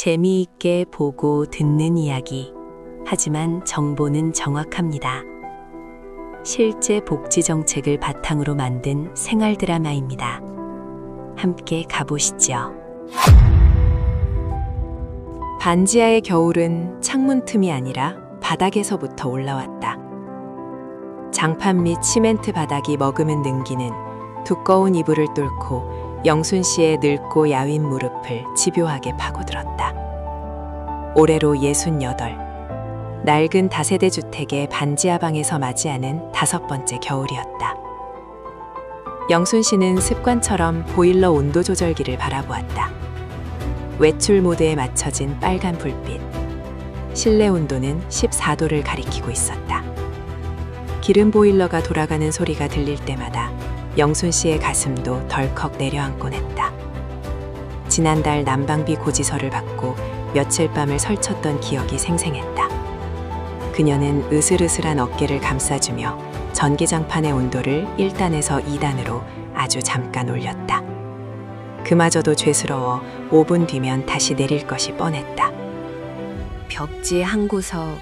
재미있게 보고 듣는 이야기. 하지만 정보는 정확합니다. 실제 복지 정책을 바탕으로 만든 생활 드라마입니다. 함께 가보시죠. 반지하의 겨울은 창문 틈이 아니라 바닥에서부터 올라왔다. 장판 및 시멘트 바닥이 머금은 능기는 두꺼운 이불을 뚫고 영순 씨의 늙고 야윈 무릎을 집요하게 파고들었다. 올해로 68. 낡은 다세대 주택의 반지하 방에서 맞이하는 5번째 겨울이었다. 영순 씨는 습관처럼 보일러 온도 조절기를 바라보았다. 외출 모드에 맞춰진 빨간 불빛. 실내 온도는 14도를 가리키고 있었다. 기름 보일러가 돌아가는 소리가 들릴 때마다 영순 씨의 가슴도 덜컥 내려앉곤 했다. 지난달 난방비 고지서를 받고 며칠 밤을 설쳤던 기억이 생생했다. 그녀는 으슬으슬한 어깨를 감싸주며 전기장판의 온도를 1단에서 2단으로 아주 잠깐 올렸다. 그마저도 죄스러워 5분 뒤면 다시 내릴 것이 뻔했다. 벽지 한 구석,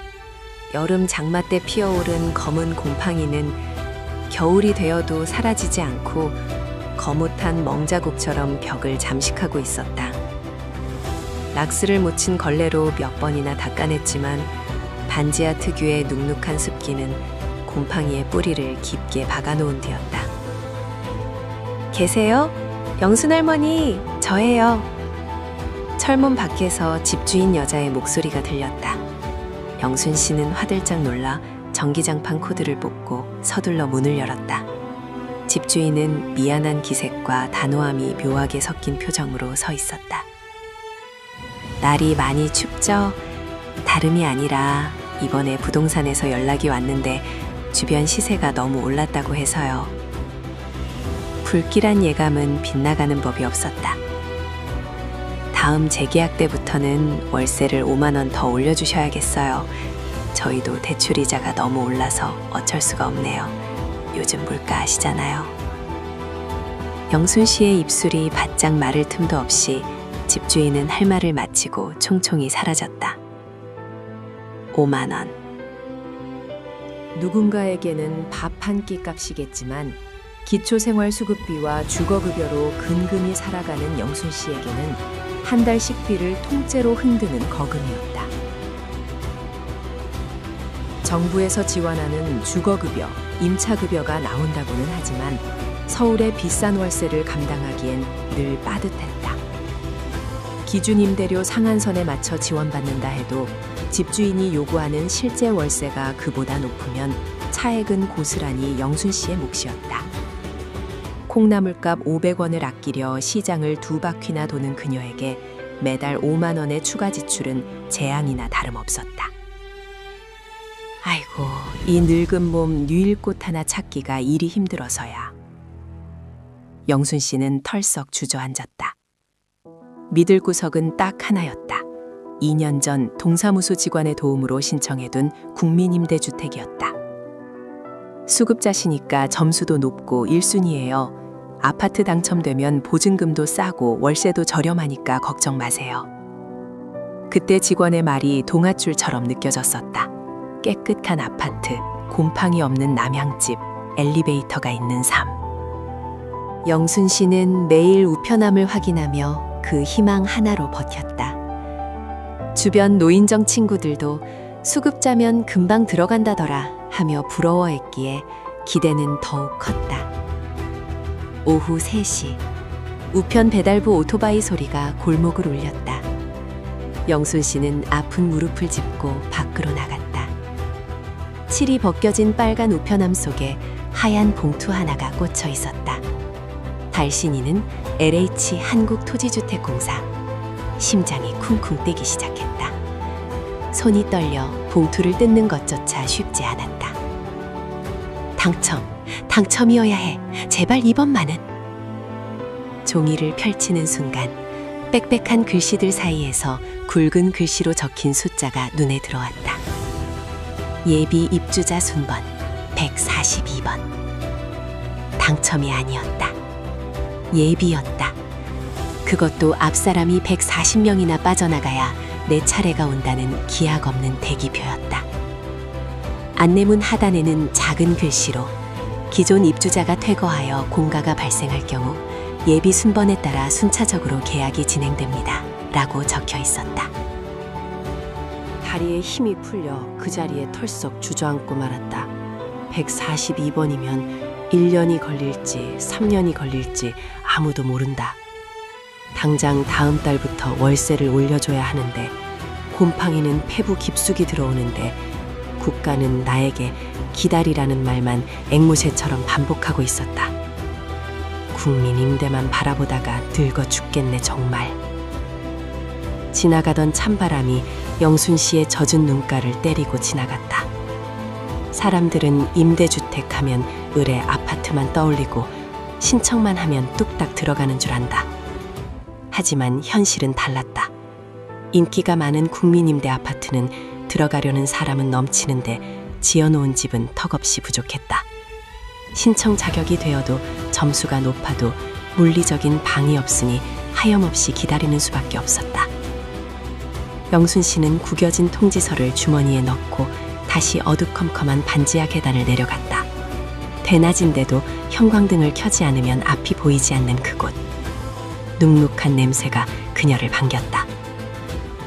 여름 장마 때 피어오른 검은 곰팡이는 겨울이 되어도 사라지지 않고 거뭇한 멍자국처럼 벽을 잠식하고 있었다. 락스를 묻힌 걸레로 몇 번이나 닦아냈지만 반지하 특유의 눅눅한 습기는 곰팡이의 뿌리를 깊게 박아놓은 뒤였다. 계세요? 영순 할머니, 저예요. 철문 밖에서 집주인 여자의 목소리가 들렸다. 영순 씨는 화들짝 놀라 전기장판 코드를 뽑고 서둘러 문을 열었다. 집주인은 미안한 기색과 단호함이 묘하게 섞인 표정으로 서 있었다. 날이 많이 춥죠? 다름이 아니라 이번에 부동산에서 연락이 왔는데 주변 시세가 너무 올랐다고 해서요. 불길한 예감은 빗나가는 법이 없었다. 다음 재계약 때부터는 월세를 5만 원 더 올려주셔야겠어요. 저희도 대출이자가 너무 올라서 어쩔 수가 없네요. 요즘 물가 아시잖아요. 영순 씨의 입술이 바짝 마를 틈도 없이 집주인은 할 말을 마치고 총총히 사라졌다. 5만 원. 누군가에게는 밥 한 끼 값이겠지만 기초생활수급비와 주거급여로 근근히 살아가는 영순 씨에게는 한 달 식비를 통째로 흔드는 거금이었다. 정부에서 지원하는 주거급여, 임차급여가 나온다고는 하지만 서울의 비싼 월세를 감당하기엔 늘 빠듯했다. 기준 임대료 상한선에 맞춰 지원받는다 해도 집주인이 요구하는 실제 월세가 그보다 높으면 차액은 고스란히 영순 씨의 몫이었다. 콩나물값 500원을 아끼려 시장을 2바퀴나 도는 그녀에게 매달 5만 원의 추가 지출은 재앙이나 다름없었다. 아이고, 이 늙은 몸 유일꽃 하나 찾기가 일이 힘들어서야. 영순 씨는 털썩 주저앉았다. 믿을 구석은 딱 하나였다. 2년 전 동사무소 직원의 도움으로 신청해둔 국민임대주택이었다. 수급자시니까 점수도 높고 1순위예요. 아파트 당첨되면 보증금도 싸고 월세도 저렴하니까 걱정 마세요. 그때 직원의 말이 동아줄처럼 느껴졌었다. 깨끗한 아파트, 곰팡이 없는 남향집, 엘리베이터가 있는 삶. 영순 씨는 매일 우편함을 확인하며 그 희망 하나로 버텼다. 주변 노인정 친구들도 수급자면 금방 들어간다더라 하며 부러워했기에 기대는 더욱 컸다. 오후 3시, 우편 배달부 오토바이 소리가 골목을 울렸다. 영순 씨는 아픈 무릎을 짚고 밖으로 나갔다. 칠이 벗겨진 빨간 우편함 속에 하얀 봉투 하나가 꽂혀 있었다. 달신이는 LH 한국토지주택공사. 심장이 쿵쿵 뛰기 시작했다. 손이 떨려 봉투를 뜯는 것조차 쉽지 않았다. 당첨이어야 해. 제발 이번만은. 종이를 펼치는 순간 빽빽한 글씨들 사이에서 굵은 글씨로 적힌 숫자가 눈에 들어왔다. 예비 입주자 순번 142번. 당첨이 아니었다. 예비였다. 그것도 앞사람이 140명이나 빠져나가야 내 차례가 온다는 기약 없는 대기표였다. 안내문 하단에는 작은 글씨로 기존 입주자가 퇴거하여 공가가 발생할 경우 예비 순번에 따라 순차적으로 계약이 진행됩니다. 라고 적혀 있었다. 다리에 힘이 풀려 그 자리에 털썩 주저앉고 말았다. 142번이면 1년이 걸릴지 3년이 걸릴지 아무도 모른다. 당장 다음 달부터 월세를 올려줘야 하는데 곰팡이는 폐부 깊숙이 들어오는데 국가는 나에게 기다리라는 말만 앵무새처럼 반복하고 있었다. 국민 임대만 바라보다가 늙어 죽겠네 정말. 지나가던 찬바람이 영순 씨의 젖은 눈가를 때리고 지나갔다. 사람들은 임대주택 하면 을의 아파트만 떠올리고 신청만 하면 뚝딱 들어가는 줄 안다. 하지만 현실은 달랐다. 인기가 많은 국민임대 아파트는 들어가려는 사람은 넘치는데 지어놓은 집은 턱없이 부족했다. 신청 자격이 되어도 점수가 높아도 물리적인 방이 없으니 하염없이 기다리는 수밖에 없었다. 영순 씨는 구겨진 통지서를 주머니에 넣고 다시 어두컴컴한 반지하 계단을 내려갔다. 대낮인데도 형광등을 켜지 않으면 앞이 보이지 않는 그곳. 눅눅한 냄새가 그녀를 반겼다.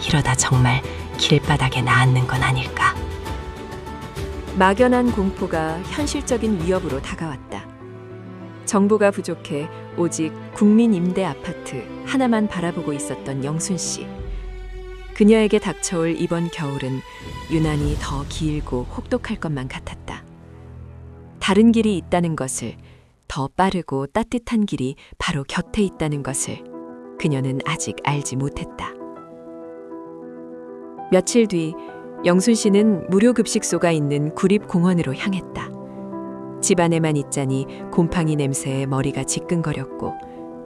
이러다 정말 길바닥에 나앉는 건 아닐까. 막연한 공포가 현실적인 위협으로 다가왔다. 정보가 부족해 오직 국민 임대 아파트 하나만 바라보고 있었던 영순 씨. 그녀에게 닥쳐올 이번 겨울은 유난히 더 길고 혹독할 것만 같았다. 다른 길이 있다는 것을, 더 빠르고 따뜻한 길이 바로 곁에 있다는 것을 그녀는 아직 알지 못했다. 며칠 뒤 영순 씨는 무료 급식소가 있는 구립공원으로 향했다. 집 안에만 있자니 곰팡이 냄새에 머리가 지끈거렸고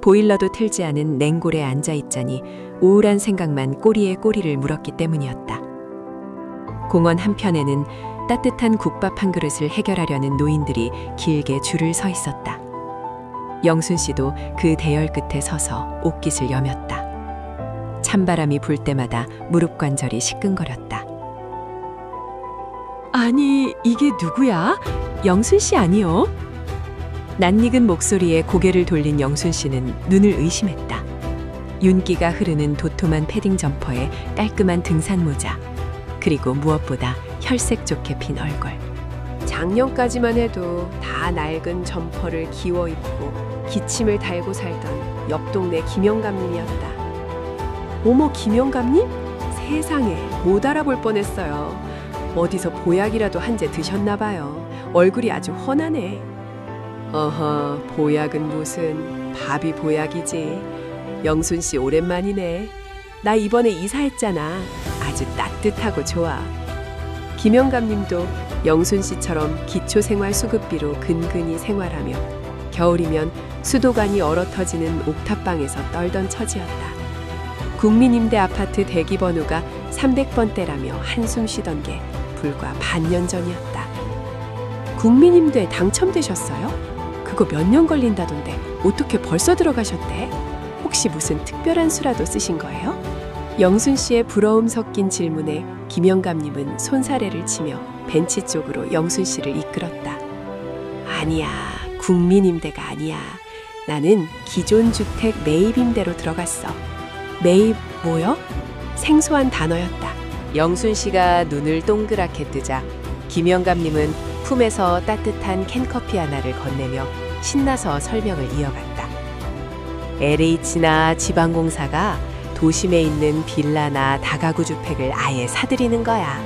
보일러도 틀지 않은 냉골에 앉아 있자니 우울한 생각만 꼬리에 꼬리를 물었기 때문이었다. 공원 한편에는 따뜻한 국밥 한 그릇을 해결하려는 노인들이 길게 줄을 서 있었다. 영순 씨도 그 대열 끝에 서서 옷깃을 여몄다. 찬바람이 불 때마다 무릎 관절이 시끈거렸다. 아니, 이게 누구야? 영순 씨 아니요? 낯익은 목소리에 고개를 돌린 영순 씨는 눈을 의심했다. 윤기가 흐르는 도톰한 패딩 점퍼에 깔끔한 등산 모자, 그리고 무엇보다 혈색 좋게 핀 얼굴. 작년까지만 해도 다 낡은 점퍼를 기워 입고 기침을 달고 살던 옆 동네 김영감님이었다. 어머, 김영감님? 세상에, 못 알아볼 뻔했어요. 어디서 보약이라도 한 재 드셨나 봐요. 얼굴이 아주 훤하네. 어허, 보약은 무슨, 밥이 보약이지. 영순 씨 오랜만이네. 나 이번에 이사했잖아. 아주 따뜻하고 좋아. 김영감님도 영순 씨처럼 기초생활수급비로 근근히 생활하며 겨울이면 수도관이 얼어터지는 옥탑방에서 떨던 처지였다. 국민임대 아파트 대기번호가 300번대라며 한숨 쉬던 게 불과 반년 전이었다. 국민임대에 당첨되셨어요? 그거 몇 년 걸린다던데 어떻게 벌써 들어가셨대? 혹시 무슨 특별한 수라도 쓰신 거예요? 영순 씨의 부러움 섞인 질문에 김영감님은 손사래를 치며 벤치 쪽으로 영순 씨를 이끌었다. 아니야, 국민임대가 아니야. 나는 기존 주택 매입임대로 들어갔어. 매입 뭐요? 생소한 단어였다. 영순 씨가 눈을 동그랗게 뜨자 김영감님은 품에서 따뜻한 캔커피 하나를 건네며 신나서 설명을 이어갔다. LH나 지방공사가 도심에 있는 빌라나 다가구 주택을 아예 사들이는 거야.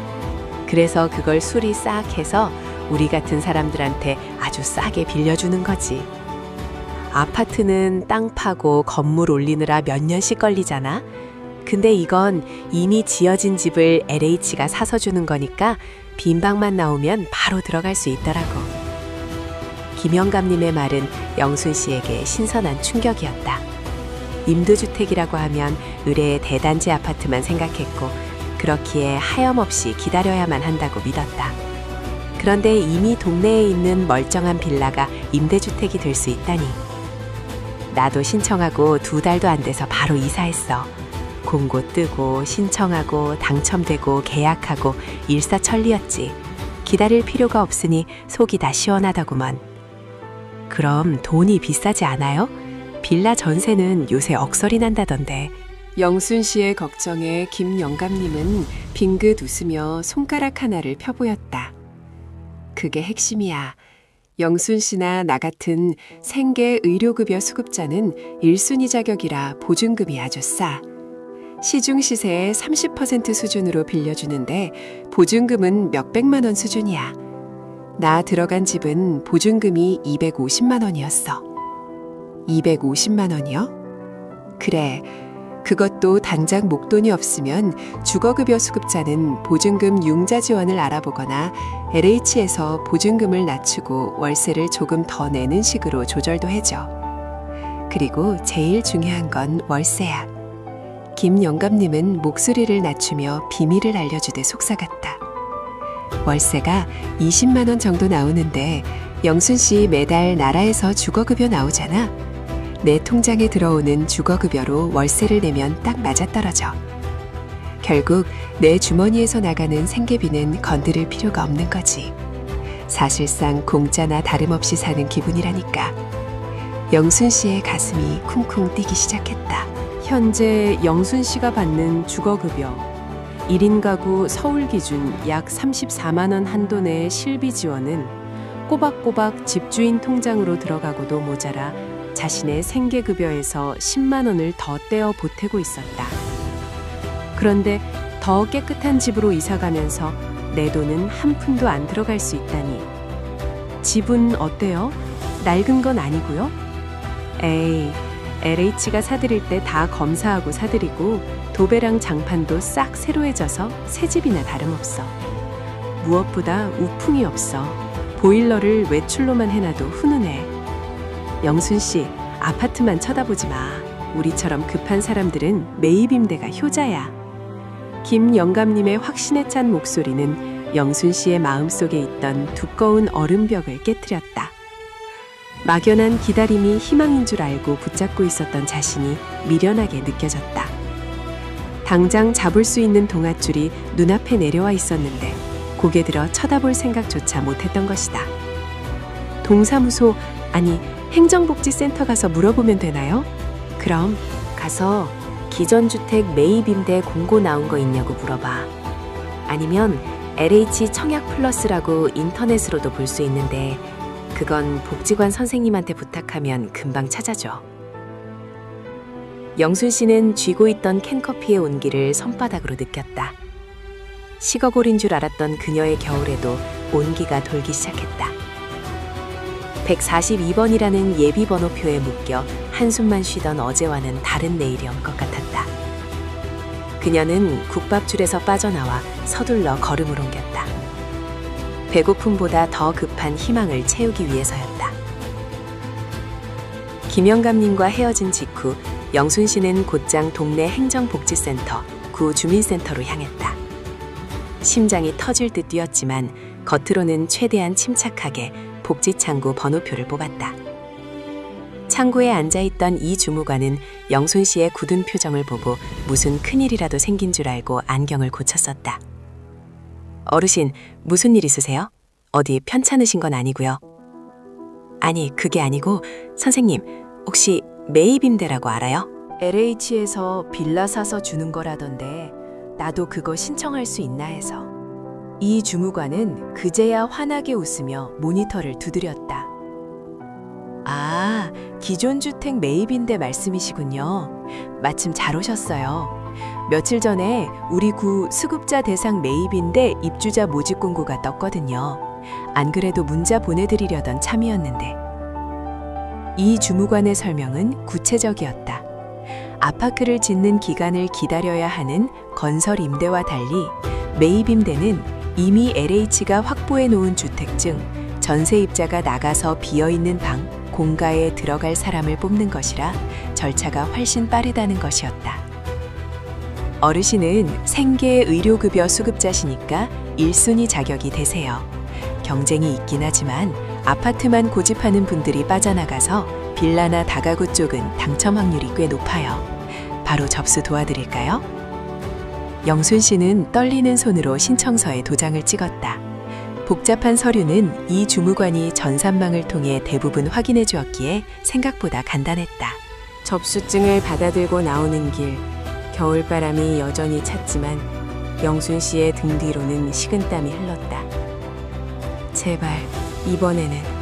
그래서 그걸 수리 싹 해서 우리 같은 사람들한테 아주 싸게 빌려주는 거지. 아파트는 땅 파고 건물 올리느라 몇 년씩 걸리잖아. 근데 이건 이미 지어진 집을 LH가 사서 주는 거니까 빈 방만 나오면 바로 들어갈 수 있더라고. 김영감님의 말은 영순 씨에게 신선한 충격이었다. 임대주택이라고 하면 의뢰의 대단지 아파트만 생각했고 그렇기에 하염없이 기다려야만 한다고 믿었다. 그런데 이미 동네에 있는 멀쩡한 빌라가 임대주택이 될 수 있다니. 나도 신청하고 2달도 안 돼서 바로 이사했어. 공고 뜨고 신청하고 당첨되고 계약하고 일사천리였지. 기다릴 필요가 없으니 속이 다 시원하다구먼. 그럼 돈이 비싸지 않아요? 빌라 전세는 요새 억설이 난다던데. 영순 씨의 걱정에 김 영감님은 빙긋 웃으며 손가락 하나를 펴보였다. 그게 핵심이야. 영순 씨나 나 같은 생계 의료급여 수급자는 1순위 자격이라 보증금이 아주 싸. 시중 시세의 30% 수준으로 빌려주는데 보증금은 몇백만 원 수준이야. 나 들어간 집은 보증금이 250만 원이었어. 250만 원이요? 그래. 그것도 당장 목돈이 없으면 주거급여 수급자는 보증금 융자 지원을 알아보거나 LH에서 보증금을 낮추고 월세를 조금 더 내는 식으로 조절도 해줘. 그리고 제일 중요한 건 월세야. 김 영감님은 목소리를 낮추며 비밀을 알려주듯 속삭았다. 월세가 20만 원 정도 나오는데 영순 씨 매달 나라에서 주거급여 나오잖아. 내 통장에 들어오는 주거급여로 월세를 내면 딱 맞아떨어져. 결국 내 주머니에서 나가는 생계비는 건드릴 필요가 없는 거지. 사실상 공짜나 다름없이 사는 기분이라니까. 영순 씨의 가슴이 쿵쿵 뛰기 시작했다. 현재 영순 씨가 받는 주거급여 1인 가구 서울 기준 약 34만 원 한도 내의 실비 지원은 꼬박꼬박 집주인 통장으로 들어가고도 모자라 자신의 생계급여에서 10만 원을 더 떼어 보태고 있었다. 그런데 더 깨끗한 집으로 이사가면서 내 돈은 한 푼도 안 들어갈 수 있다니. 집은 어때요? 낡은 건 아니고요? 에이, LH가 사드릴 때 다 검사하고 사드리고 도배랑 장판도 싹 새로해져서 새 집이나 다름없어. 무엇보다 우풍이 없어. 보일러를 외출로만 해놔도 훈훈해. 영순 씨, 아파트만 쳐다보지 마. 우리처럼 급한 사람들은 매입임대가 효자야. 김 영감님의 확신에 찬 목소리는 영순 씨의 마음속에 있던 두꺼운 얼음벽을 깨트렸다. 막연한 기다림이 희망인 줄 알고 붙잡고 있었던 자신이 미련하게 느껴졌다. 당장 잡을 수 있는 동아줄이 눈앞에 내려와 있었는데 고개 들어 쳐다볼 생각조차 못했던 것이다. 동사무소, 아니 행정복지센터 가서 물어보면 되나요? 그럼 가서 기존주택 매입임대 공고 나온 거 있냐고 물어봐. 아니면 LH 청약 플러스라고 인터넷으로도 볼 수 있는데 그건 복지관 선생님한테 부탁하면 금방 찾아줘. 영순 씨는 쥐고 있던 캔커피의 온기를 손바닥으로 느꼈다. 식어골인 줄 알았던 그녀의 겨울에도 온기가 돌기 시작했다. 142번이라는 예비 번호표에 묶여 한숨만 쉬던 어제와는 다른 내일이 올 것 같았다. 그녀는 국밥줄에서 빠져나와 서둘러 걸음을 옮겼다. 배고픔보다 더 급한 희망을 채우기 위해서였다. 김영감님과 헤어진 직후 영순 씨는 곧장 동네 행정복지센터, 구 주민센터로 향했다. 심장이 터질 듯 뛰었지만 겉으로는 최대한 침착하게 복지창구 번호표를 뽑았다. 창구에 앉아있던 이 주무관은 영순 씨의 굳은 표정을 보고 무슨 큰일이라도 생긴 줄 알고 안경을 고쳤었다. 어르신, 무슨 일 있으세요? 어디 편찮으신 건 아니고요. 아니, 그게 아니고 선생님, 혹시 매입임대라고 알아요? LH에서 빌라 사서 주는 거라던데 나도 그거 신청할 수 있나 해서. 이 주무관은 그제야 환하게 웃으며 모니터를 두드렸다. 아, 기존 주택 매입임대 말씀이시군요. 마침 잘 오셨어요. 며칠 전에 우리 구 수급자 대상 매입임대 입주자 모집 공고가 떴거든요. 안 그래도 문자 보내드리려던 참이었는데. 이 주무관의 설명은 구체적이었다. 아파트를 짓는 기간을 기다려야 하는 건설 임대와 달리 매입임대는 이미 LH가 확보해 놓은 주택 중 전세입자가 나가서 비어있는 방, 공가에 들어갈 사람을 뽑는 것이라 절차가 훨씬 빠르다는 것이었다. 어르신은 생계 의료급여 수급자시니까 1순위 자격이 되세요. 경쟁이 있긴 하지만 아파트만 고집하는 분들이 빠져나가서 빌라나 다가구 쪽은 당첨 확률이 꽤 높아요. 바로 접수 도와드릴까요? 영순 씨는 떨리는 손으로 신청서에 도장을 찍었다. 복잡한 서류는 이 주무관이 전산망을 통해 대부분 확인해 주었기에 생각보다 간단했다. 접수증을 받아들고 나오는 길, 겨울바람이 여전히 찼지만 영순 씨의 등 뒤로는 식은땀이 흘렀다. 제발 이번에는.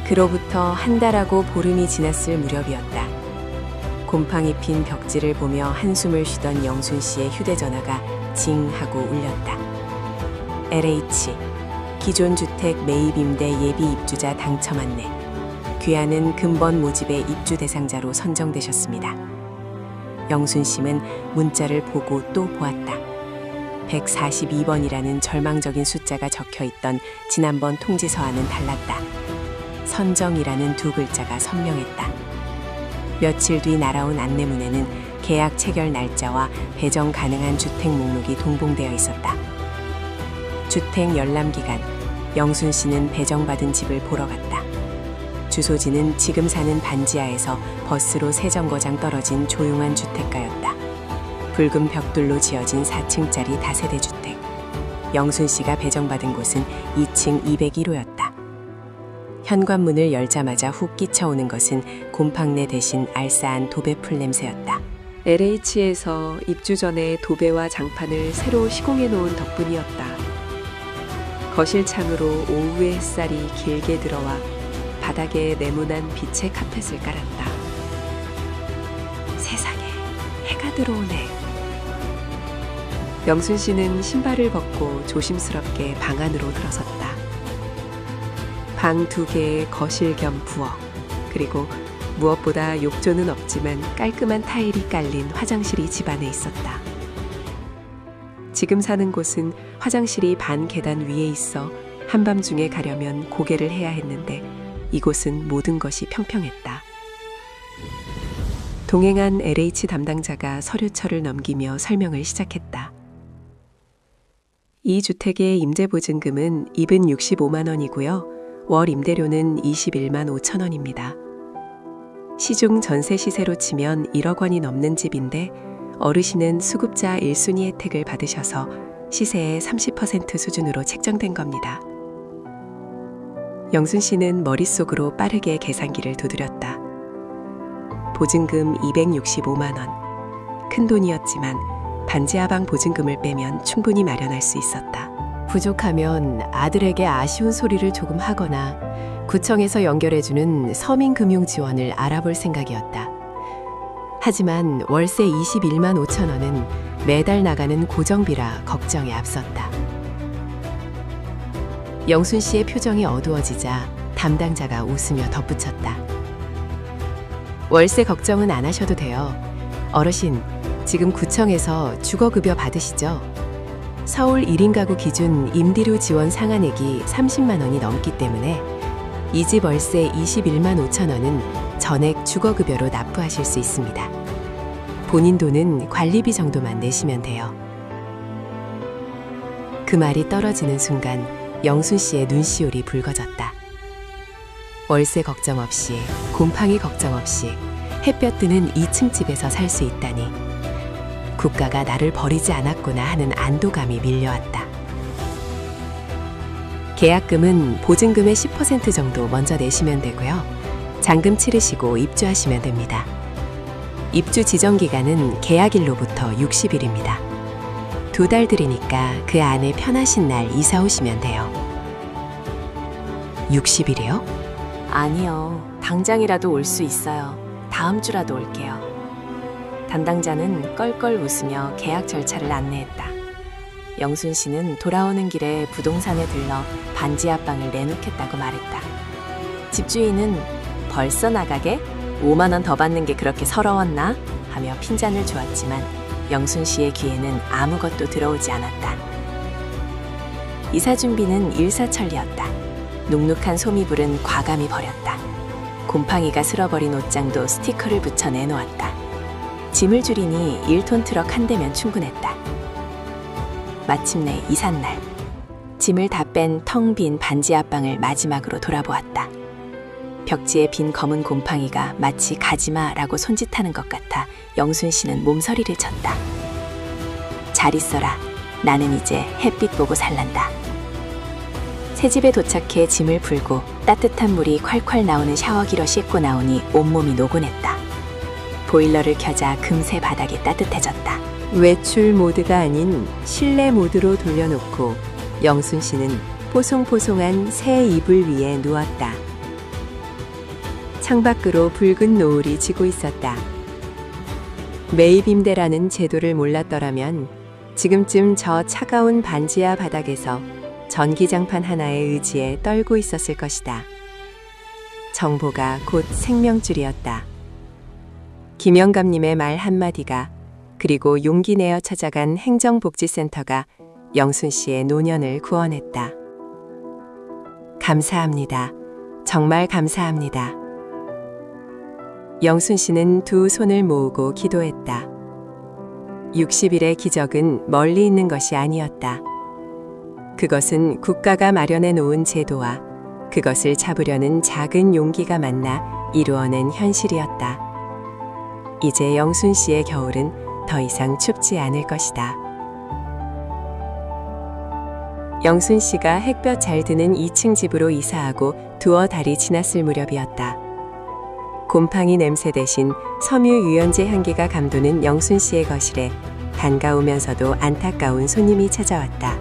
그로부터 한 달하고 보름이 지났을 무렵이었다. 곰팡이 핀 벽지를 보며 한숨을 쉬던 영순 씨의 휴대전화가 징 하고 울렸다. LH, 기존 주택 매입 임대 예비 입주자 당첨 안내. 귀하는 근본 모집의 입주 대상자로 선정되셨습니다. 영순 씨는 문자를 보고 또 보았다. 142번이라는 절망적인 숫자가 적혀 있던 지난번 통지서와는 달랐다. 선정이라는 두 글자가 선명했다. 며칠 뒤 날아온 안내문에는 계약 체결 날짜와 배정 가능한 주택 목록이 동봉되어 있었다. 주택 열람 기간, 영순 씨는 배정받은 집을 보러 갔다. 주소지는 지금 사는 반지하에서 버스로 3정거장 떨어진 조용한 주택가였다. 붉은 벽돌로 지어진 4층짜리 다세대 주택. 영순 씨가 배정받은 곳은 2층 201호였다. 현관문을 열자마자 훅 끼쳐오는 것은 곰팡내 대신 알싸한 도배 풀 냄새였다. LH에서 입주 전에 도배와 장판을 새로 시공해 놓은 덕분이었다. 거실 창으로 오후의 햇살이 길게 들어와 바닥에 네모난 빛의 카펫을 깔았다. 세상에, 해가 들어오네. 영순 씨는 신발을 벗고 조심스럽게 방 안으로 들어섰다. 방 2개의 거실 겸 부엌, 그리고 무엇보다 욕조는 없지만 깔끔한 타일이 깔린 화장실이 집안에 있었다. 지금 사는 곳은 화장실이 반 계단 위에 있어 한밤중에 가려면 고개를 해야 했는데 이곳은 모든 것이 평평했다. 동행한 LH 담당자가 서류철을 넘기며 설명을 시작했다. 이 주택의 임대보증금은 입은 65만 원이고요. 월 임대료는 21만 5천 원입니다. 시중 전세 시세로 치면 1억 원이 넘는 집인데 어르신은 수급자 1순위 혜택을 받으셔서 시세의 30% 수준으로 책정된 겁니다. 영순 씨는 머릿속으로 빠르게 계산기를 두드렸다. 보증금 265만 원. 큰 돈이었지만 반지하방 보증금을 빼면 충분히 마련할 수 있었다. 부족하면 아들에게 아쉬운 소리를 조금 하거나 구청에서 연결해주는 서민금융 지원을 알아볼 생각이었다. 하지만 월세 21만 5천 원은 매달 나가는 고정비라 걱정에 앞섰다. 영순 씨의 표정이 어두워지자 담당자가 웃으며 덧붙였다. 월세 걱정은 안 하셔도 돼요. 어르신, 지금 구청에서 주거급여 받으시죠? 서울 1인 가구 기준 임대료 지원 상한액이 30만 원이 넘기 때문에 이 집 월세 21만 5천 원은 전액 주거급여로 납부하실 수 있습니다. 본인 돈은 관리비 정도만 내시면 돼요. 그 말이 떨어지는 순간 영순 씨의 눈시울이 붉어졌다. 월세 걱정 없이, 곰팡이 걱정 없이 햇볕 드는 2층 집에서 살 수 있다니 국가가 나를 버리지 않았구나 하는 안도감이 밀려왔다. 계약금은 보증금의 10% 정도 먼저 내시면 되고요. 잔금 치르시고 입주하시면 됩니다. 입주 지정 기간은 계약일로부터 60일입니다. 2달 드리니까 그 안에 편하신 날 이사 오시면 돼요. 60일이요? 아니요. 당장이라도 올 수 있어요. 다음 주라도 올게요. 담당자는 껄껄 웃으며 계약 절차를 안내했다. 영순 씨는 돌아오는 길에 부동산에 들러 반지 앞방을 내놓겠다고 말했다. 집주인은 벌써 나가게? 5만 원 더 받는 게 그렇게 서러웠나? 하며 핀잔을 주었지만 영순 씨의 귀에는 아무것도 들어오지 않았다. 이사 준비는 일사천리였다. 눅눅한 소미불은 과감히 버렸다. 곰팡이가 쓸어버린 옷장도 스티커를 붙여 내놓았다. 짐을 줄이니 1톤 트럭 한 대면 충분했다. 마침내 이삿날, 짐을 다 뺀 텅 빈 반지 앞방을 마지막으로 돌아보았다. 벽지에 빈 검은 곰팡이가 마치 가지마라고 손짓하는 것 같아 영순 씨는 몸서리를 쳤다. 잘 있어라. 나는 이제 햇빛 보고 살란다. 새집에 도착해 짐을 풀고 따뜻한 물이 콸콸 나오는 샤워기로 씻고 나오니 온몸이 노곤했다. 보일러를 켜자 금세 바닥이 따뜻해졌다. 외출 모드가 아닌 실내 모드로 돌려놓고 영순 씨는 포송포송한 새 이불 위에 누웠다. 창밖으로 붉은 노을이 지고 있었다. 매입임대라는 제도를 몰랐더라면 지금쯤 저 차가운 반지하 바닥에서 전기장판 하나에 의지해 떨고 있었을 것이다. 정보가 곧 생명줄이었다. 김영감님의 말 한마디가, 그리고 용기 내어 찾아간 행정복지센터가 영순 씨의 노년을 구원했다. 감사합니다. 정말 감사합니다. 영순 씨는 두 손을 모으고 기도했다. 60일의 기적은 멀리 있는 것이 아니었다. 그것은 국가가 마련해 놓은 제도와 그것을 잡으려는 작은 용기가 만나 이루어낸 현실이었다. 이제 영순 씨의 겨울은 더 이상 춥지 않을 것이다. 영순 씨가 햇볕 잘 드는 2층 집으로 이사하고 두어 달이 지났을 무렵이었다. 곰팡이 냄새 대신 섬유 유연제 향기가 감도는 영순 씨의 거실에 반가우면서도 안타까운 손님이 찾아왔다.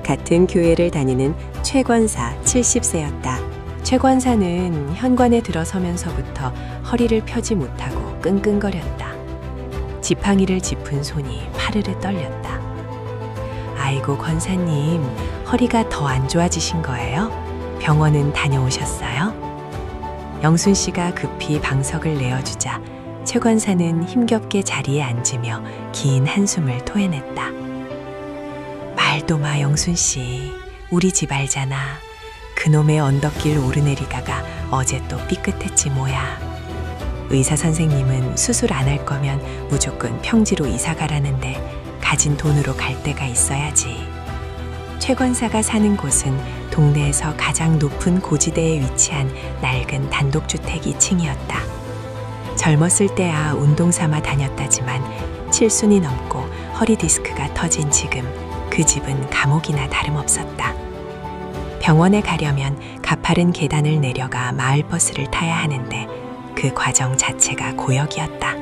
같은 교회를 다니는 최 권사 70세였다. 최 권사는 현관에 들어서면서부터 허리를 펴지 못하고 끙끙거렸다. 지팡이를 짚은 손이 파르르 떨렸다. 아이고 권사님, 허리가 더 안 좋아지신 거예요? 병원은 다녀오셨어요? 영순 씨가 급히 방석을 내어주자 최 권사는 힘겹게 자리에 앉으며 긴 한숨을 토해냈다. 말도 마 영순 씨, 우리 집 알잖아. 그놈의 언덕길 오르내리다가 어제 또 삐끗했지 뭐야. 의사 선생님은 수술 안 할 거면 무조건 평지로 이사 가라는데 가진 돈으로 갈 데가 있어야지. 최 권사가 사는 곳은 동네에서 가장 높은 고지대에 위치한 낡은 단독주택 2층이었다. 젊었을 때야 운동 삼아 다녔다지만 7순이 넘고 허리 디스크가 터진 지금 그 집은 감옥이나 다름없었다. 병원에 가려면 가파른 계단을 내려가 마을버스를 타야 하는데 그 과정 자체가 고역이었다.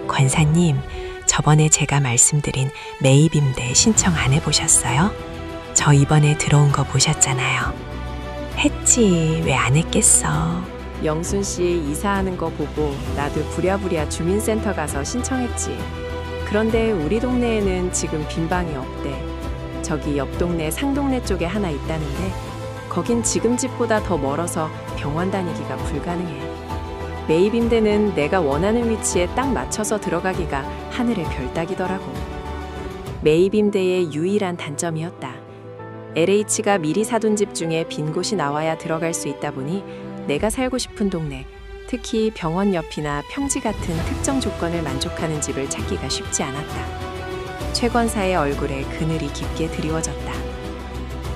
권사님, 저번에 제가 말씀드린 매입임대 신청 안 해보셨어요? 저 이번에 들어온 거 보셨잖아요. 했지, 왜 안 했겠어. 영순 씨 이사하는 거 보고 나도 부랴부랴 주민센터 가서 신청했지. 그런데 우리 동네에는 지금 빈 방이 없대. 저기 옆 동네 상동네 쪽에 하나 있다는데 거긴 지금 집보다 더 멀어서 병원 다니기가 불가능해. 매입임대는 내가 원하는 위치에 딱 맞춰서 들어가기가 하늘의 별 따기더라고. 매입임대의 유일한 단점이었다. LH가 미리 사둔 집 중에 빈 곳이 나와야 들어갈 수 있다 보니 내가 살고 싶은 동네, 특히 병원 옆이나 평지 같은 특정 조건을 만족하는 집을 찾기가 쉽지 않았다. 최 권사의 얼굴에 그늘이 깊게 드리워졌다.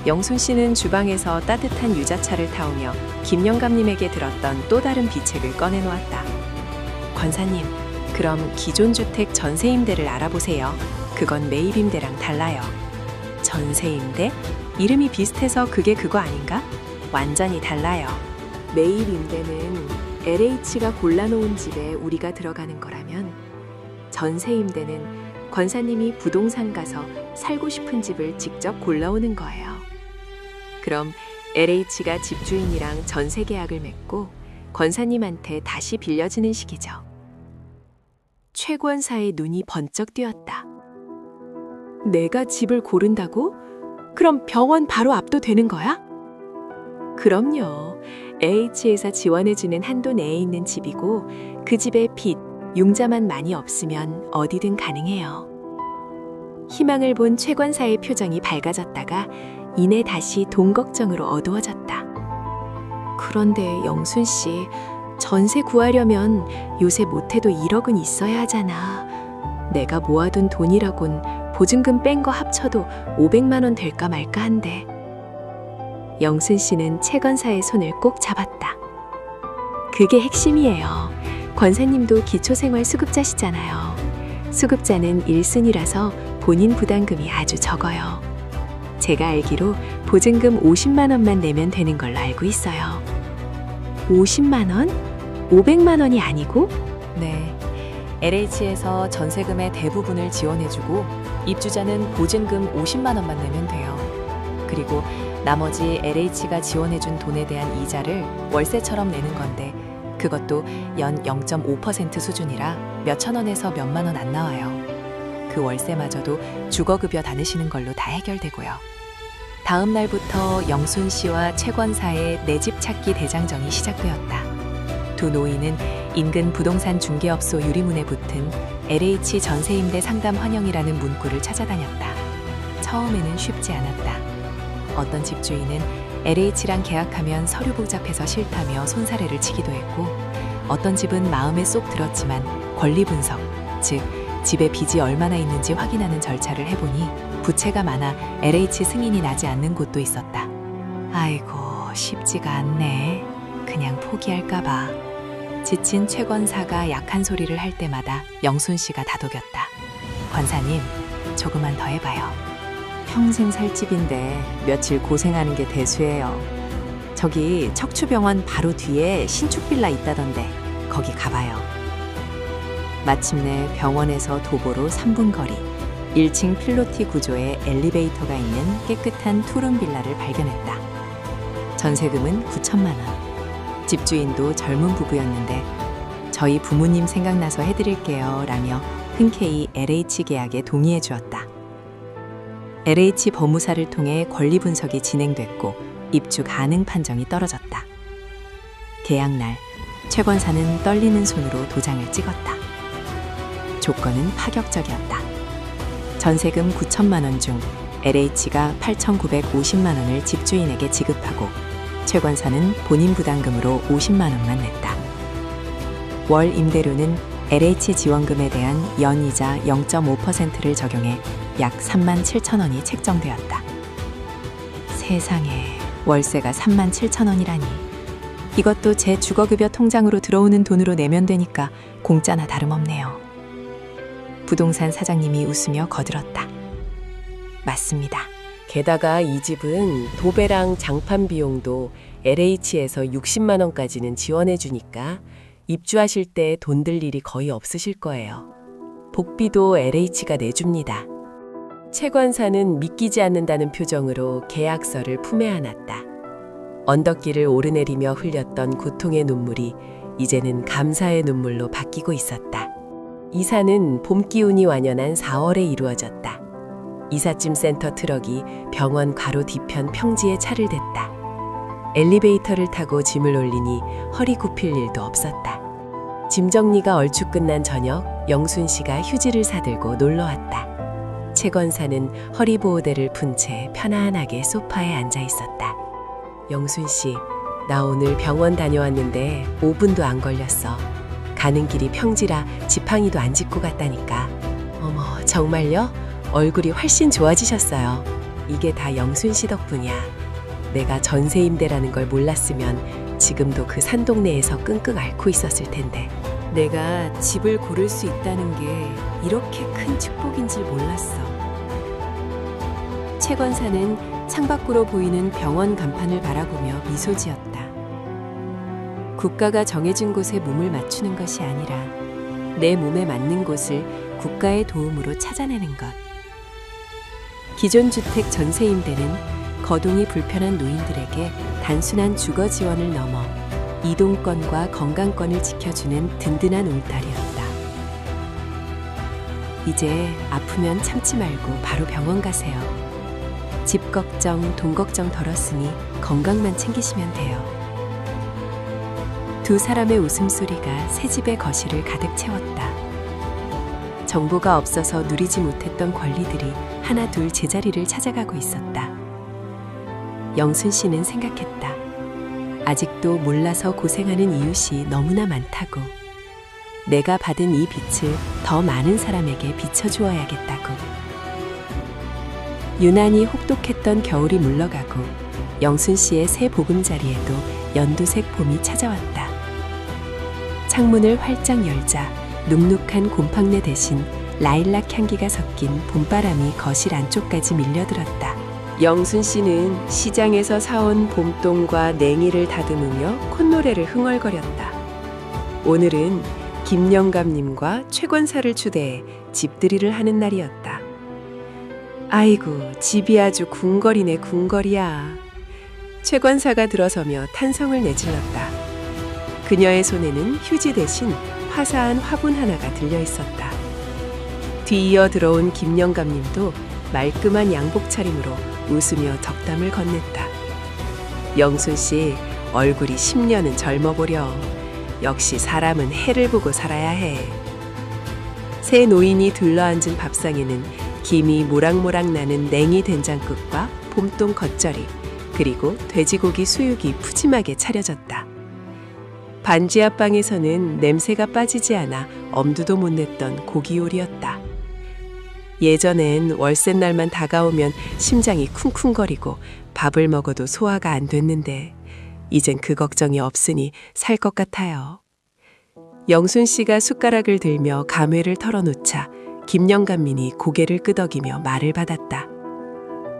영순 씨는 주방에서 따뜻한 유자차를 타오며 김영감님에게 들었던 또 다른 비책을 꺼내놓았다. 권사님, 그럼 기존 주택 전세임대를 알아보세요. 그건 매입임대랑 달라요. 전세임대? 이름이 비슷해서 그게 그거 아닌가? 완전히 달라요. 매입임대는 LH가 골라놓은 집에 우리가 들어가는 거라면 전세임대는 권사님이 부동산 가서 살고 싶은 집을 직접 골라오는 거예요. 그럼 LH가 집주인이랑 전세 계약을 맺고 권사님한테 다시 빌려주는 식이죠. 최 권사의 눈이 번쩍 뜨였다. 내가 집을 고른다고? 그럼 병원 바로 앞도 되는 거야? 그럼요. LH에서 지원해주는 한도 내에 있는 집이고 그 집의 빚, 융자만 많이 없으면 어디든 가능해요. 희망을 본 최 권사의 표정이 밝아졌다가 이내 다시 돈 걱정으로 어두워졌다. 그런데 영순 씨, 전세 구하려면 요새 못해도 1억은 있어야 하잖아. 내가 모아둔 돈이라곤 보증금 뺀 거 합쳐도 500만 원 될까 말까 한데. 영순 씨는 최 권사의 손을 꼭 잡았다. 그게 핵심이에요. 권사님도 기초생활 수급자시잖아요. 수급자는 1순위라서 본인 부담금이 아주 적어요. 제가 알기로 보증금 50만 원만 내면 되는 걸로 알고 있어요. 50만 원? 500만 원이 아니고? 네. LH에서 전세금의 대부분을 지원해주고 입주자는 보증금 50만 원만 내면 돼요. 그리고 나머지 LH가 지원해준 돈에 대한 이자를 월세처럼 내는 건데 그것도 연 0.5% 수준이라 몇천 원에서 몇만 원 안 나와요. 그 월세마저도 주거급여 다 내시는 걸로 다 해결되고요. 다음 날부터 영순 씨와 최 권사의 내 집 찾기 대장정이 시작되었다. 두 노인은 인근 부동산 중개업소 유리문에 붙은 LH 전세임대 상담 환영이라는 문구를 찾아다녔다. 처음에는 쉽지 않았다. 어떤 집주인은 LH랑 계약하면 서류 복잡해서 싫다며 손사래를 치기도 했고, 어떤 집은 마음에 쏙 들었지만 권리 분석, 즉 집에 빚이 얼마나 있는지 확인하는 절차를 해보니 부채가 많아 LH 승인이 나지 않는 곳도 있었다. 아이고, 쉽지가 않네. 그냥 포기할까봐. 지친 최 권사가 약한 소리를 할 때마다 영순 씨가 다독였다. 권사님, 조금만 더 해봐요. 평생 살 집인데 며칠 고생하는 게 대수예요. 저기 척추병원 바로 뒤에 신축 빌라 있다던데 거기 가봐요. 마침내 병원에서 도보로 3분 거리, 1층 필로티 구조의 엘리베이터가 있는 깨끗한 투룸 빌라를 발견했다. 전세금은 9천만 원. 집주인도 젊은 부부였는데 저희 부모님 생각나서 해드릴게요 라며 흔쾌히 LH 계약에 동의해 주었다. LH 법무사를 통해 권리 분석이 진행됐고 입주 가능 판정이 떨어졌다. 계약날, 최 권사는 떨리는 손으로 도장을 찍었다. 조건은 파격적이었다. 전세금 9천만 원 중 LH가 8,950만 원을 집주인에게 지급하고 최 권사는 본인 부담금으로 50만 원만 냈다. 월 임대료는 LH 지원금에 대한 연이자 0.5%를 적용해 약 3만 7천 원이 책정되었다. 세상에, 월세가 3만 7천 원이라니. 이것도 제 주거급여 통장으로 들어오는 돈으로 내면 되니까 공짜나 다름없네요. 부동산 사장님이 웃으며 거들었다. 맞습니다. 게다가 이 집은 도배랑 장판 비용도 LH에서 60만 원까지는 지원해 주니까 입주하실 때 돈 들 일이 거의 없으실 거예요. 복비도 LH가 내줍니다. 최 권사는 믿기지 않는다는 표정으로 계약서를 품에 안았다. 언덕길을 오르내리며 흘렸던 고통의 눈물이 이제는 감사의 눈물로 바뀌고 있었다. 이사는 봄 기운이 완연한 4월에 이루어졌다. 이삿짐 센터 트럭이 병원 괄호 뒤편 평지에 차를 댔다. 엘리베이터를 타고 짐을 올리니 허리 굽힐 일도 없었다. 짐 정리가 얼추 끝난 저녁, 영순 씨가 휴지를 사들고 놀러 왔다. 최 권사는 허리 보호대를 푼 채 편안하게 소파에 앉아 있었다. 영순 씨, 나 오늘 병원 다녀왔는데 5분도 안 걸렸어. 가는 길이 평지라 지팡이도 안 짚고 갔다니까. 어머, 정말요? 얼굴이 훨씬 좋아지셨어요. 이게 다 영순 씨 덕분이야. 내가 전세 임대라는 걸 몰랐으면 지금도 그 산동네에서 끙끙 앓고 있었을 텐데. 내가 집을 고를 수 있다는 게 이렇게 큰 축복인 줄 몰랐어. 최 권사는 창밖으로 보이는 병원 간판을 바라보며 미소 지었다. 국가가 정해준 곳에 몸을 맞추는 것이 아니라 내 몸에 맞는 곳을 국가의 도움으로 찾아내는 것. 기존 주택 전세 임대는 거동이 불편한 노인들에게 단순한 주거 지원을 넘어 이동권과 건강권을 지켜주는 든든한 울타리였다. 이제 아프면 참지 말고 바로 병원 가세요. 집 걱정, 돈 걱정 덜었으니 건강만 챙기시면 돼요. 두 사람의 웃음소리가 새 집의 거실을 가득 채웠다. 정보가 없어서 누리지 못했던 권리들이 하나 둘 제자리를 찾아가고 있었다. 영순 씨는 생각했다. 아직도 몰라서 고생하는 이웃이 너무나 많다고. 내가 받은 이 빛을 더 많은 사람에게 비춰주어야겠다고. 유난히 혹독했던 겨울이 물러가고 영순 씨의 새 보금자리에도 연두색 봄이 찾아왔다. 창문을 활짝 열자 눅눅한 곰팡내 대신 라일락 향기가 섞인 봄바람이 거실 안쪽까지 밀려들었다. 영순 씨는 시장에서 사온 봄동과 냉이를 다듬으며 콧노래를 흥얼거렸다. 오늘은 김영감님과 최권사를 추대해 집들이를 하는 날이었다. 아이고, 집이 아주 궁궐이네 궁궐이야. 최권사가 들어서며 탄성을 내질렀다. 그녀의 손에는 휴지 대신 화사한 화분 하나가 들려 있었다. 뒤이어 들어온 김영감님도 말끔한 양복 차림으로 웃으며 덕담을 건넸다. 영순 씨, 얼굴이 10년은 젊어 보려. 역시 사람은 해를 보고 살아야 해. 새 노인이 둘러앉은 밥상에는 김이 모락모락 나는 냉이 된장국과 봄동 겉절이, 그리고 돼지고기 수육이 푸짐하게 차려졌다. 반지 앞방에서는 냄새가 빠지지 않아 엄두도 못 냈던 고기 요리였다. 예전엔 월세날만 다가오면 심장이 쿵쿵거리고 밥을 먹어도 소화가 안 됐는데 이젠 그 걱정이 없으니 살 것 같아요. 영순 씨가 숟가락을 들며 감회를 털어놓자 김영감민이 고개를 끄덕이며 말을 받았다.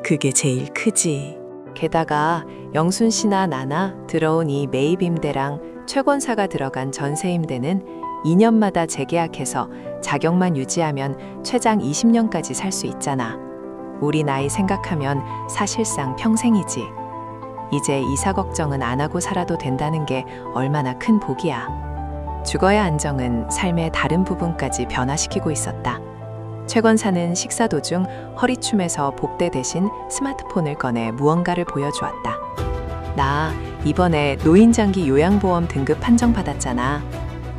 그게 제일 크지. 게다가 영순 씨나 나나 들어온 이 매입 임대랑 최권사가 들어간 전세 임대는 2년마다 재계약해서 자격만 유지하면 최장 20년까지 살 수 있잖아. 우리 나이 생각하면 사실상 평생이지. 이제 이사 걱정은 안 하고 살아도 된다는 게 얼마나 큰 복이야. 주거의 안정은 삶의 다른 부분까지 변화시키고 있었다. 최권사는 식사 도중 허리춤에서 복대 대신 스마트폰을 꺼내 무언가를 보여주었다. 나 이번에 노인장기 요양보험 등급 판정받았잖아.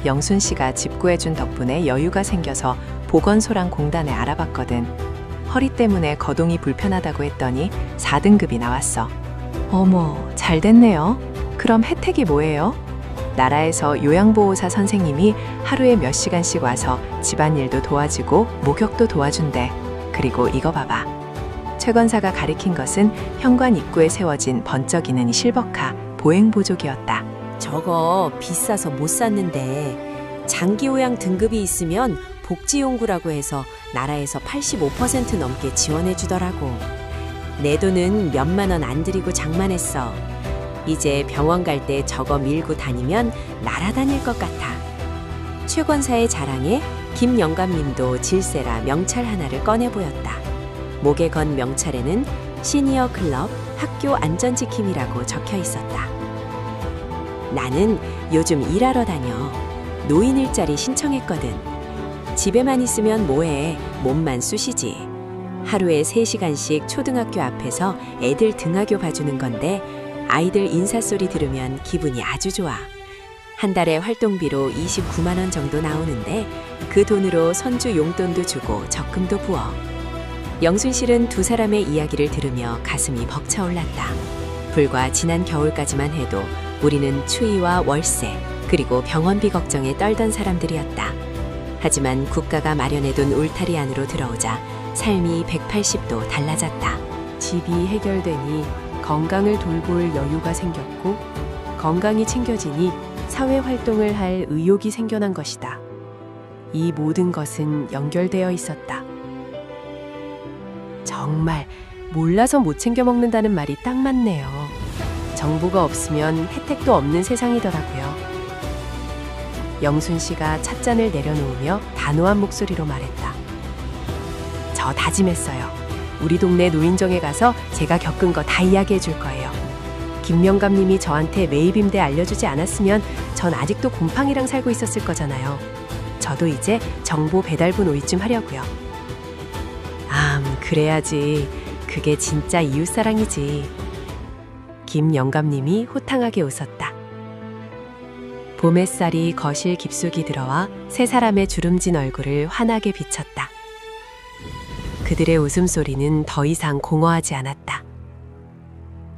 영순 씨가 집 구해준 덕분에 여유가 생겨서 보건소랑 공단에 알아봤거든. 허리 때문에 거동이 불편하다고 했더니 4등급이 나왔어. 어머, 잘 됐네요. 그럼 혜택이 뭐예요? 나라에서 요양보호사 선생님이 하루에 몇 시간씩 와서 집안일도 도와주고 목욕도 도와준대. 그리고 이거 봐봐. 최권사가 가리킨 것은 현관 입구에 세워진 번쩍이는 실버카 보행보조기였다. 저거 비싸서 못 샀는데 장기요양 등급이 있으면 복지용구라고 해서 나라에서 85% 넘게 지원해 주더라고. 내 돈은 몇만 원 안 들이고 장만했어. 이제 병원 갈 때 저거 밀고 다니면 날아다닐 것 같아. 최권사의 자랑에 김영감님도 질세라 명찰 하나를 꺼내 보였다. 목에 건 명찰에는 시니어 클럽 학교 안전지킴이라고 적혀 있었다. 나는 요즘 일하러 다녀. 노인 일자리 신청했거든. 집에만 있으면 뭐해. 몸만 쑤시지. 하루에 3시간씩 초등학교 앞에서 애들 등하교 봐주는 건데 아이들 인사소리 들으면 기분이 아주 좋아. 한 달에 활동비로 29만 원 정도 나오는데 그 돈으로 손주 용돈도 주고 적금도 부어. 영순실은 두 사람의 이야기를 들으며 가슴이 벅차올랐다. 불과 지난 겨울까지만 해도 우리는 추위와 월세, 그리고 병원비 걱정에 떨던 사람들이었다. 하지만 국가가 마련해둔 울타리 안으로 들어오자 삶이 180도 달라졌다. 집이 해결되니 건강을 돌볼 여유가 생겼고 건강이 챙겨지니 사회활동을 할 의욕이 생겨난 것이다. 이 모든 것은 연결되어 있었다. 정말 몰라서 못 챙겨 먹는다는 말이 딱 맞네요. 정보가 없으면 혜택도 없는 세상이더라고요. 영순 씨가 찻잔을 내려놓으며 단호한 목소리로 말했다. 저 다짐했어요. 우리 동네 노인정에 가서 제가 겪은 거 다 이야기해 줄 거예요. 김영감님이 저한테 매입 임대 알려주지 않았으면 전 아직도 곰팡이랑 살고 있었을 거잖아요. 저도 이제 정보 배달부 노이쯤 하려고요. 그래야지. 그게 진짜 이웃사랑이지. 김영감님이 호탕하게 웃었다. 봄 햇살이 거실 깊숙이 들어와 세 사람의 주름진 얼굴을 환하게 비쳤다. 그들의 웃음소리는 더 이상 공허하지 않았다.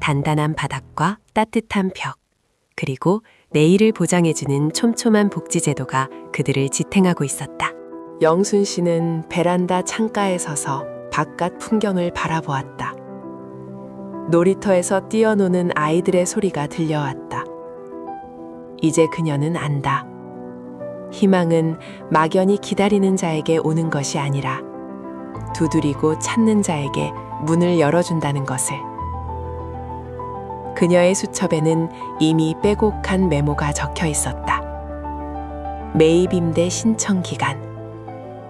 단단한 바닥과 따뜻한 벽, 그리고 내일을 보장해주는 촘촘한 복지제도가 그들을 지탱하고 있었다. 영순 씨는 베란다 창가에 서서 바깥 풍경을 바라보았다. 놀이터에서 뛰어노는 아이들의 소리가 들려왔다. 이제 그녀는 안다. 희망은 막연히 기다리는 자에게 오는 것이 아니라 두드리고 찾는 자에게 문을 열어준다는 것을. 그녀의 수첩에는 이미 빼곡한 메모가 적혀 있었다. 매입임대 신청 기간,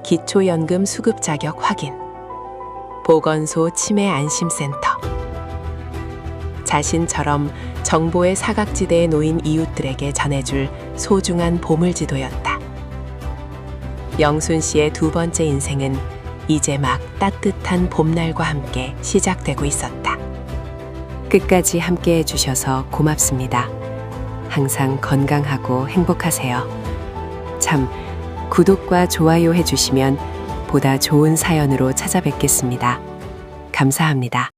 기초연금 수급 자격 확인, 보건소 치매 안심센터. 자신처럼 정보의 사각지대에 놓인 이웃들에게 전해줄 소중한 보물지도였다. 영순 씨의 두 번째 인생은 이제 막 따뜻한 봄날과 함께 시작되고 있었다. 끝까지 함께 해주셔서 고맙습니다. 항상 건강하고 행복하세요. 참, 구독과 좋아요 해주시면 보다 좋은 사연으로 찾아뵙겠습니다. 감사합니다.